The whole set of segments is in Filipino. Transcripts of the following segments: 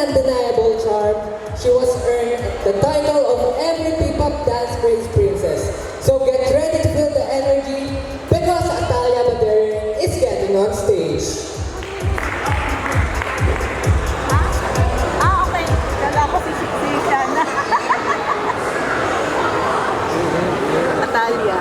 undeniable charm, she was earned the title of every P-pop dance praise princess. So get ready to feel the energy because Atalia Baderi is getting on stage. Okay. Kala ko si Shana. Atalia.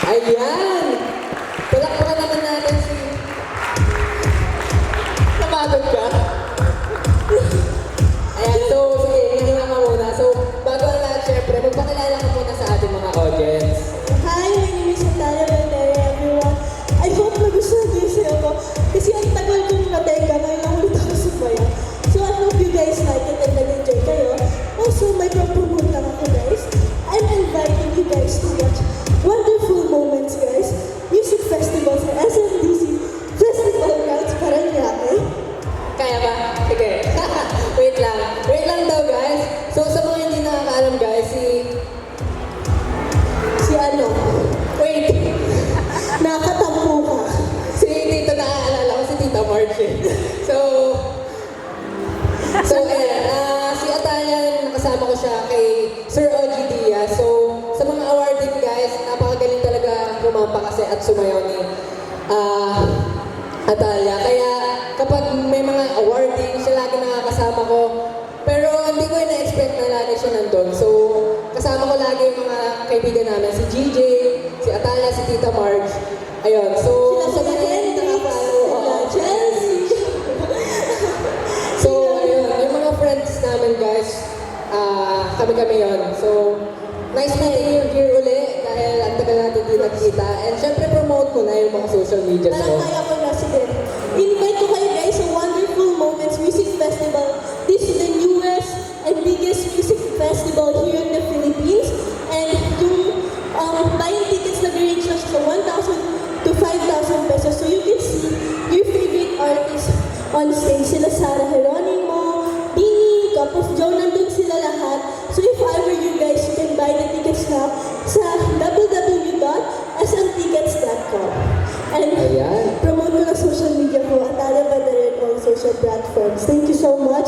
Ayan! Palakpakan naman natin si... Napagod ka? Ayan, so sige, hihinga ka muna. So, bago ang lahat, syempre, magpakilala ka muna sa ating mga audience. Hi, my name is Atalia Baderi, everyone. I hope nagustuhan niyo yung sayo ko. Kasi ang tagal kong nateka, ngayon lang ulit ako sumaya. So I hope you guys like it and nag-enjoy kayo. Also, may promote lang ako, guys. I'm inviting you guys to watch wonderful moments, guys. Music festivals sa SMDC Festival Grounds Paranaque. Kaya ba? Sige. Wait lang. Wait lang daw, guys. So, sa mga hindi nakakaalam, guys, Si ano? Wait! Nakatampo ka. Si Tito, naaalala ko si Tita Margie. So, ayan. Si Atalia, nakasama ko siya kay Sir Ogie Diaz. So, sa mga awarding, guys, napakagaling talaga rumampa kasi at sumayaw ni Atalia. Kaya, kapag may mga awarding, siya lagi nakakasama ko. Pero hindi ko na-expect na lagi siya nandun. So, kasama ko lagi yung mga kaibigan namin. Si GJ, si Atalia, si Tita Marge. Ayun. So, sa mga hindi nakapalo, Chelsea. so, ayun. Yung mga friends namin, guys, kami-kami yun. So, nice meeting you here uli dahil ang tagal natin di nagkita. And syempre, promote mo na yung mga social media Parang mo. kaya ko na sige. Invite ko kayo guys sa Wonderful Moments Music Festival. This is the newest and biggest music festival here in the Philippines. And yung buying tickets nag-range na sa 1,000 to 5,000 pesos. So you can see your favorite artists on stage sila Sarah Geronimo, Dini, Cup of Joe, nandun sila lahat. So if I were you guys, you can buy the tickets now sa www.smtickets.com. And Ayan. promote ko na social media ko at alam ba na rin on social platforms. Thank you so much.